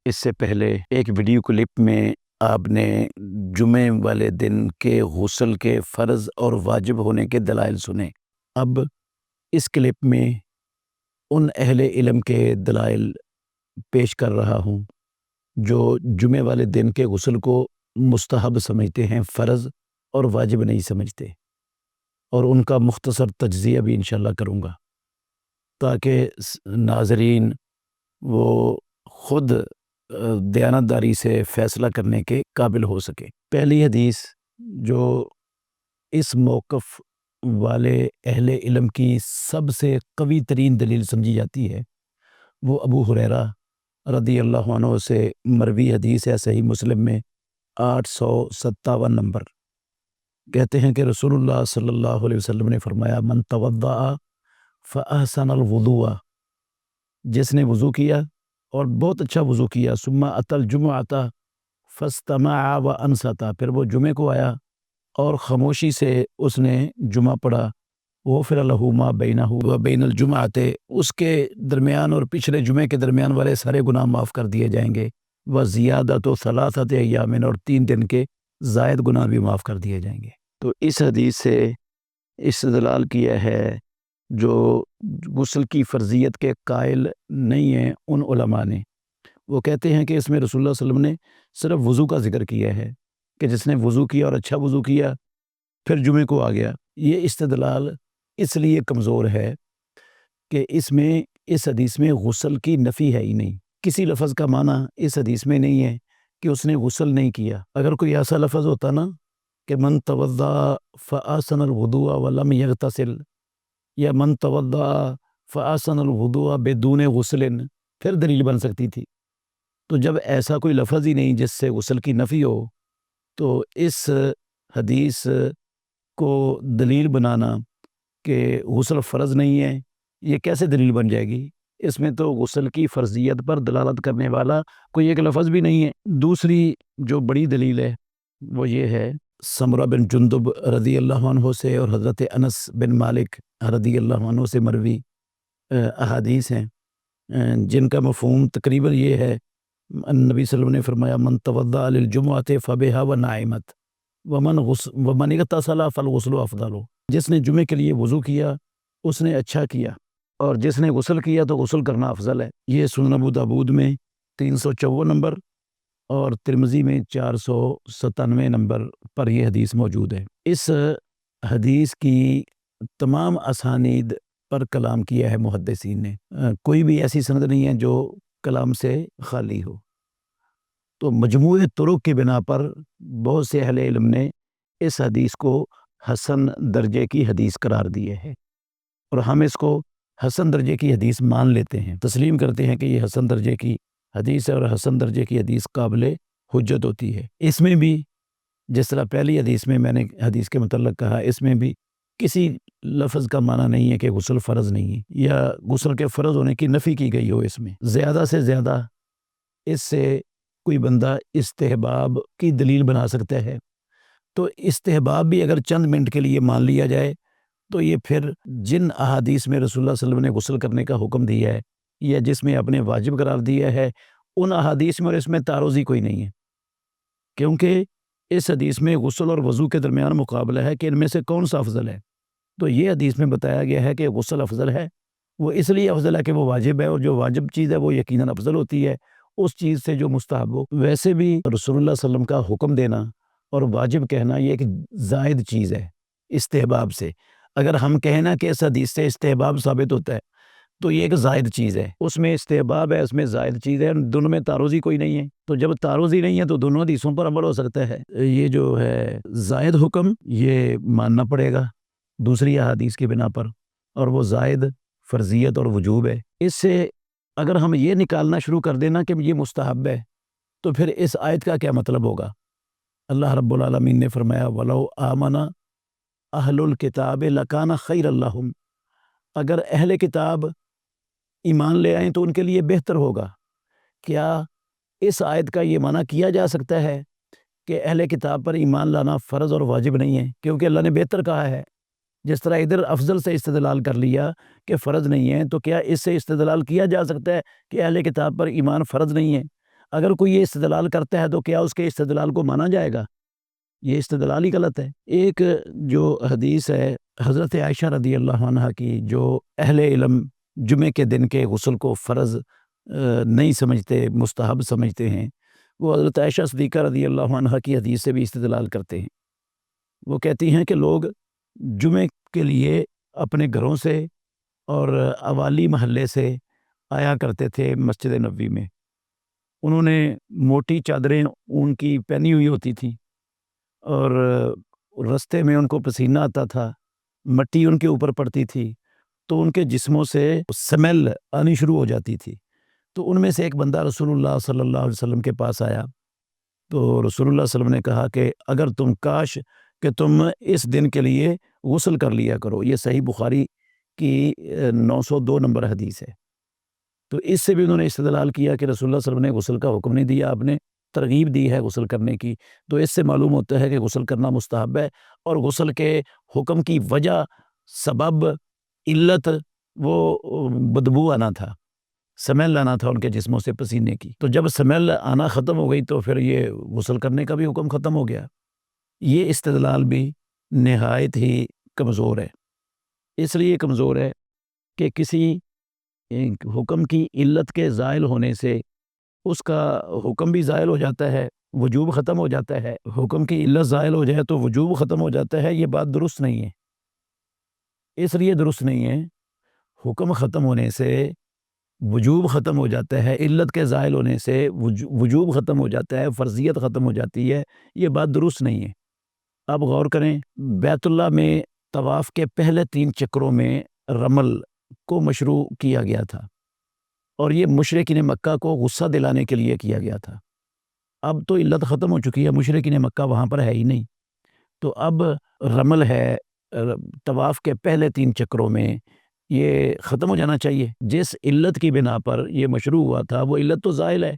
اس سے پہلے ایک ویڈیو کلپ میں آپ نے جمعے والے دن کے غسل کے فرض اور واجب ہونے کے دلائل سنے۔ اب اس کلپ میں ان اہل علم کے دلائل پیش کر رہا ہوں جو جمعے والے دن کے غسل کو مستحب سمجھتے ہیں، فرض اور واجب نہیں سمجھتے، اور ان کا مختصر تجزیہ بھی انشاءاللہ کروں گا تاکہ ناظرین وہ خود دیانتداری سے فیصلہ کرنے کے قابل ہو سکے۔ پہلی حدیث جو اس موقف والے اہل علم کی سب سے قوی ترین دلیل سمجھی جاتی ہے وہ ابو ہریرہ رضی اللہ عنہ سے مروی حدیث ہے، صحیح مسلم میں 857 نمبر۔ کہتے ہیں کہ رسول اللہ صلی اللہ علیہ وسلم نے فرمایا، من توضأ فأحسن الوضوء، جس نے وضو کیا اور بہت اچھا وضو کیا، ثم أتى الجمعة فاستمع وأنصت، پھر وہ جمعے کو آیا اور خاموشی سے اس نے جمعہ پڑھا، غفر له ما بینہ وبین الجمعۃ، اس کے درمیان اور پچھلے جمعے کے درمیان والے سارے گناہ معاف کر دیے جائیں گے، وزیادۃ ثلاثۃ ایام، اور 3 دن کے زائد گناہ بھی معاف کر دیے جائیں گے۔ تو اس حدیث سے استدلال کیا ہے جو غسل کی فرضیت کے قائل نہیں ہیں ان علماء نے، وہ کہتے ہیں کہ اس میں رسول اللہ صلی اللہ علیہ وسلم نے صرف وضو کا ذکر کیا ہے کہ جس نے وضو کیا اور اچھا وضو کیا پھر جمعے کو آ گیا۔ یہ استدلال اس لیے کمزور ہے کہ اس حدیث میں غسل کی نفی ہے ہی نہیں، کسی لفظ کا معنی اس حدیث میں نہیں ہے کہ اس نے غسل نہیں کیا۔ اگر کوئی ایسا لفظ ہوتا نا کہ من توضأ فأحسن الوضوء ولم يغتسل، یا من توضأ فأحسن الوضوء بدون غسل، پھر دلیل بن سکتی تھی۔ تو جب ایسا کوئی لفظ ہی نہیں جس سے غسل کی نفی ہو، تو اس حدیث کو دلیل بنانا کہ غسل فرض نہیں ہے، یہ کیسے دلیل بن جائے گی؟ اس میں تو غسل کی فرضیت پر دلالت کرنے والا کوئی ایک لفظ بھی نہیں ہے۔ دوسری جو بڑی دلیل ہے وہ یہ ہے، سمرہ بن جندب رضی اللہ عنہ سے اور حضرت انس بن مالک رضی اللہ عنہ سے مروی احادیث ہیں جن کا مفہوم تقریباً یہ ہے، نبی صلی اللہ علیہ وسلم نے فرمایا، من توضأ للجمعۃ فبہا ونعمت ومن اغتسل فالغسل افضل، جس نے جمعے کے لیے وضو کیا اس نے اچھا کیا، اور جس نے غسل کیا تو غسل کرنا افضل ہے۔ یہ سنن ابو داؤد میں 354 نمبر اور ترمذی میں 497 نمبر پر یہ حدیث موجود ہے۔ اس حدیث کی تمام اسانید پر کلام کیا ہے محدثین نے، کوئی بھی ایسی سند نہیں ہے جو کلام سے خالی ہو۔ تو مجموعہ طرق کی بنا پر بہت سے اہل علم نے اس حدیث کو حسن درجے کی حدیث قرار دیے ہے، اور ہم اس کو حسن درجے کی حدیث مان لیتے ہیں، تسلیم کرتے ہیں کہ یہ حسن درجے کی حدیث ہے، اور حسن درجے کی حدیث قابل حجت ہوتی ہے۔ اس میں بھی جس طرح پہلی حدیث میں نے حدیث کے متعلق کہا، اس میں بھی کسی لفظ کا معنی نہیں ہے کہ غسل فرض نہیں ہے یا غسل کے فرض ہونے کی نفی کی گئی ہو۔ اس میں زیادہ سے زیادہ اس سے کوئی بندہ استحباب کی دلیل بنا سکتا ہے، تو استحباب بھی اگر چند منٹ کے لیے مان لیا جائے تو یہ پھر جن احادیث میں رسول اللہ صلی اللہ علیہ وسلم نے غسل کرنے کا حکم دیا ہے یا جس میں اپنے واجب قرار دیا ہے، ان احادیث میں اور اس میں تعارض ہی کوئی نہیں ہے، کیونکہ اس حدیث میں غسل اور وضو کے درمیان مقابلہ ہے کہ ان میں سے کون سا افضل ہے۔ تو یہ حدیث میں بتایا گیا ہے کہ غسل افضل ہے، وہ اس لیے افضل ہے کہ وہ واجب ہے، اور جو واجب چیز ہے وہ یقیناً افضل ہوتی ہے اس چیز سے جو مستحب ہو۔ ویسے بھی رسول اللہ صلی اللہ علیہ وسلم کا حکم دینا اور واجب کہنا یہ ایک زائد چیز ہے استحباب سے۔ اگر ہم کہنا کہ اس حدیث سے استحباب ثابت ہوتا ہے تو یہ ایک زائد چیز ہے، اس میں استحباب ہے، اس میں زائد چیز ہے، دونوں میں تعارض ہی کوئی نہیں ہے۔ تو جب تعارض ہی نہیں ہے تو دونوں حدیثوں پر عمل ہو سکتا ہے۔ یہ جو ہے زائد حکم یہ ماننا پڑے گا دوسری احادیث کی بنا پر، اور وہ زائد فرضیت اور وجوب ہے۔ اس سے اگر ہم یہ نکالنا شروع کر دینا کہ یہ مستحب ہے تو پھر اس آیت کا کیا مطلب ہوگا؟ اللہ رب العالمین نے فرمایا، وَلَوْ آمَنَ اہل الکتاب لکان خیر اللہم، اگر اہل کتاب ایمان لے آئیں تو ان کے لیے بہتر ہوگا۔ کیا اس آیت کا یہ معنی کیا جا سکتا ہے کہ اہل کتاب پر ایمان لانا فرض اور واجب نہیں ہے کیونکہ اللہ نے بہتر کہا ہے؟ جس طرح ادھر افضل سے استدلال کر لیا کہ فرض نہیں ہے، تو کیا اس سے استدلال کیا جا سکتا ہے کہ اہل کتاب پر ایمان فرض نہیں ہے؟ اگر کوئی یہ استدلال کرتا ہے تو کیا اس کے استدلال کو مانا جائے گا؟ یہ استدلال ہی غلط ہے۔ ایک جو حدیث ہے حضرت عائشہ رضی اللہ عنہ کی، جو اہل علم جمعے کے دن کے غسل کو فرض نہیں سمجھتے، مستحب سمجھتے ہیں، وہ حضرت عائشہ صدیقہ رضی اللہ عنہ کی حدیث سے بھی استدلال کرتے ہیں۔ وہ کہتی ہیں کہ لوگ جمعے کے لیے اپنے گھروں سے اور اوالی محلے سے آیا کرتے تھے مسجد نبوی میں۔ انہوں نے موٹی چادریں اون کی پہنی ہوئی ہوتی تھیں، اور رستے میں ان کو پسینہ آتا تھا، مٹی ان کے اوپر پڑتی تھی، تو ان کے جسموں سے سمیل آنی شروع ہو جاتی تھی۔ تو ان میں سے ایک بندہ رسول اللہ صلی اللہ علیہ وسلم کے پاس آیا، تو رسول اللہ صلی اللہ علیہ وسلم نے کہا کہ اگر تم کاش کہ تم اس دن کے لیے غسل کر لیا کرو۔ یہ صحیح بخاری کی 902 نمبر حدیث ہے۔ تو اس سے بھی انہوں نے استدلال کیا کہ رسول اللہ صلی اللہ علیہ وسلم نے غسل کا حکم نہیں دیا، آپ نے ترغیب دی ہے غسل کرنے کی۔ تو اس سے معلوم ہوتا ہے کہ غسل کرنا مستحب ہے، اور غسل کے حکم کی وجہ، سبب، علت وہ بدبو آنا تھا، سمیل آنا تھا ان کے جسموں سے پسینے کی۔ تو جب سمیل آنا ختم ہو گئی تو پھر یہ غسل کرنے کا بھی حکم ختم ہو گیا۔ یہ استدلال بھی نہایت ہی کمزور ہے۔ اس لیے کمزور ہے کہ کسی حکم کی علت کے زائل ہونے سے اس کا حکم بھی زائل ہو جاتا ہے، وجوب ختم ہو جاتا ہے۔ حکم کی علت زائل ہو جائے تو وجوب ختم ہو جاتا ہے، یہ بات درست نہیں ہے۔ اس لیے درست نہیں ہے، حکم ختم ہونے سے وجوب ختم ہو جاتا ہے، علت کے زائل ہونے سے وجوب ختم ہو جاتا ہے، فرضیت ختم ہو جاتی ہے، یہ بات درست نہیں ہے۔ اب غور کریں، بیت اللہ میں طواف کے پہلے 3 چکروں میں رمل کو مشروع کیا گیا تھا، اور یہ مشرکین مکہ کو غصہ دلانے کے لیے کیا گیا تھا۔ اب تو علت ختم ہو چکی ہے، مشرکین مکہ وہاں پر ہے ہی نہیں، تو اب رمل ہے طواف کے پہلے 3 چکروں میں، یہ ختم ہو جانا چاہیے۔ جس علت کی بنا پر یہ مشروع ہوا تھا وہ علت تو زائل ہے،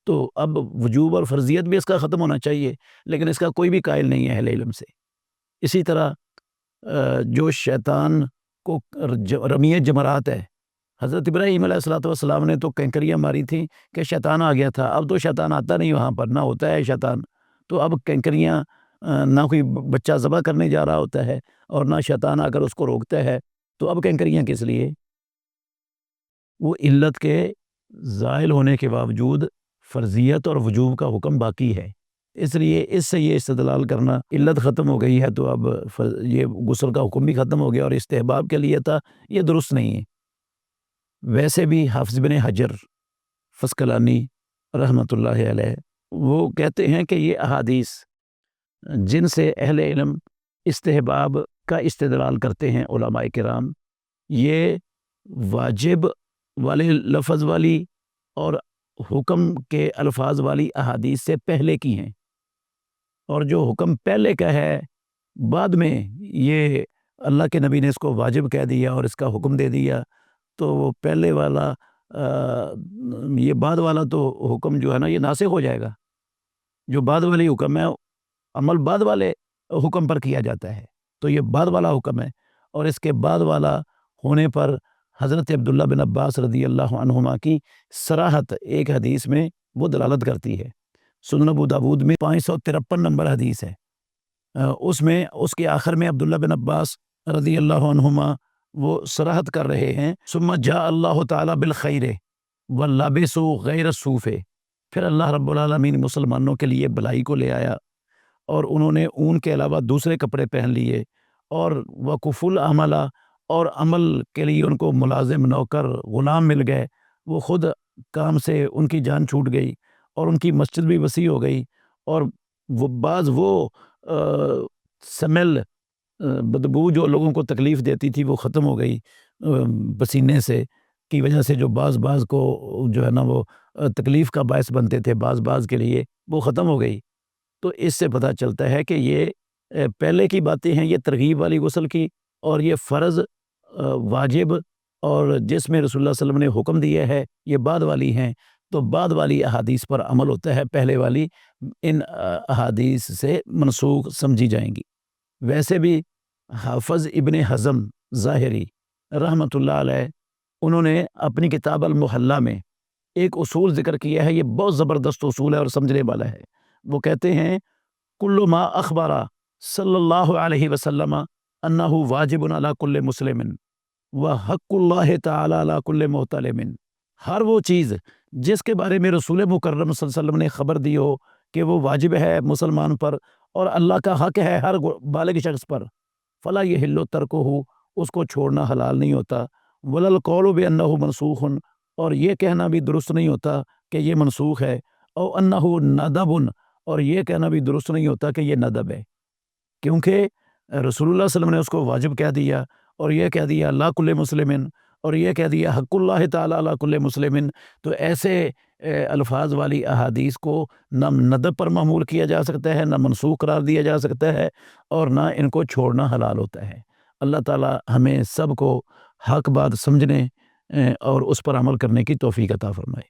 تو اب وجوب اور فرضیت بھی اس کا ختم ہونا چاہیے، لیکن اس کا کوئی بھی قائل نہیں ہے اہل علم سے۔ اسی طرح جو شیطان کو رمیہ جمرات ہے، حضرت ابراہیم علیہ السلام نے تو کنکریاں ماری تھیں کہ شیطان آ گیا تھا، اب تو شیطان آتا نہیں وہاں پر، نہ ہوتا ہے شیطان، تو اب کنکریاں نہ کوئی بچہ ذبح کرنے جا رہا ہوتا ہے اور نہ شیطان آ کر اس کو روکتا ہے، تو اب کنکریاں کس لیے؟ وہ علت کے زائل ہونے کے باوجود فرضیت اور وجوب کا حکم باقی ہے۔ اس لیے اس سے یہ استدلال کرنا علت ختم ہو گئی ہے تو اب یہ غسل کا حکم بھی ختم ہو گیا اور استحباب کے لیے تھا، یہ درست نہیں ہے۔ ویسے بھی حافظ بن حجر فسقلانی رحمۃ اللہ علیہ وہ کہتے ہیں کہ یہ احادیث جن سے اہل علم استحباب کا استدلال کرتے ہیں علماء کرام، یہ واجب والے لفظ والی اور حکم کے الفاظ والی احادیث سے پہلے کی ہیں، اور جو حکم پہلے کا ہے بعد میں یہ اللہ کے نبی نے اس کو واجب کہہ دیا اور اس کا حکم دے دیا، تو وہ پہلے والا یہ بعد والا تو حکم جو ہے نا یہ ناسخ ہو جائے گا۔ جو بعد والی حکم ہے عمل بعد والے حکم پر کیا جاتا ہے، تو یہ بعد والا حکم ہے، اور اس کے بعد والا ہونے پر حضرت عبداللہ بن عباس رضی اللہ عنہما کی صراحت ایک حدیث میں وہ دلالت کرتی ہے۔ سنن ابو داود میں 553 نمبر حدیث ہے، اس میں اس کے آخر میں عبداللہ بن عباس رضی اللہ عنہما وہ صراحت کر رہے ہیں، ثم جاء اللہ تعالی بالخیر ولبسوا غیر الصوف، پھر اللہ رب العالمین مسلمانوں کے لیے بلائی کو لے آیا اور انہوں نے اون کے علاوہ دوسرے کپڑے پہن لیے، اور وقف العمل، اور عمل کے لیے ان کو ملازم، نوکر، غلام مل گئے، وہ خود کام سے ان کی جان چھوٹ گئی اور ان کی مسجد بھی وسیع ہو گئی، اور وہ بعض وہ سمیل، بدبو جو لوگوں کو تکلیف دیتی تھی وہ ختم ہو گئی، پسینے سے کی وجہ سے جو بعض کو جو ہے نا وہ تکلیف کا باعث بنتے تھے بعض کے لیے، وہ ختم ہو گئی۔ تو اس سے پتہ چلتا ہے کہ یہ پہلے کی باتیں ہیں، یہ ترغیب والی غسل کی، اور یہ فرض، واجب، اور جس میں رسول اللہ صلی اللہ علیہ وسلم نے حکم دیا ہے یہ بعد والی ہیں، تو بعد والی احادیث پر عمل ہوتا ہے، پہلے والی ان احادیث سے منسوخ سمجھی جائیں گی۔ ویسے بھی حافظ ابن حزم ظاہری رحمۃ اللہ علیہ انہوں نے اپنی کتاب المحلہ میں ایک اصول ذکر کیا ہے، یہ بہت زبردست اصول ہے اور سمجھنے والا ہے۔ وہ کہتے ہیں کل ما اخبر صلی اللہ علیہ وسلم انہ واجب علی کل مسلم وحق اللہ تعالی علی کل محتلم۔ ہر وہ چیز جس کے بارے میں رسول مکرم صلی اللہ علیہ وسلم نے خبر دی ہو کہ وہ واجب ہے مسلمان پر اور اللہ کا حق ہے ہر بالغ شخص پر، فلا یحل ترکہ، اس کو چھوڑنا حلال نہیں ہوتا، ولا القول بانہ منسوخ، اور یہ کہنا بھی درست نہیں ہوتا کہ یہ منسوخ ہے، او انہ ندب، اور یہ کہنا بھی درست نہیں ہوتا کہ یہ ندب ہے، کیونکہ رسول اللہ صلی اللہ علیہ وسلم نے اس کو واجب کہہ دیا اور یہ کہہ دیا اللہ کل مسلمن، اور یہ کہہ دیا حق اللہ تعالیٰ علی کل مسلمن، تو ایسے الفاظ والی احادیث کو نہ ندب پر معمول کیا جا سکتا ہے، نہ منسوخ قرار دیا جا سکتا ہے، اور نہ ان کو چھوڑنا حلال ہوتا ہے۔ اللہ تعالیٰ ہمیں سب کو حق بات سمجھنے اور اس پر عمل کرنے کی توفیق عطا فرمائے۔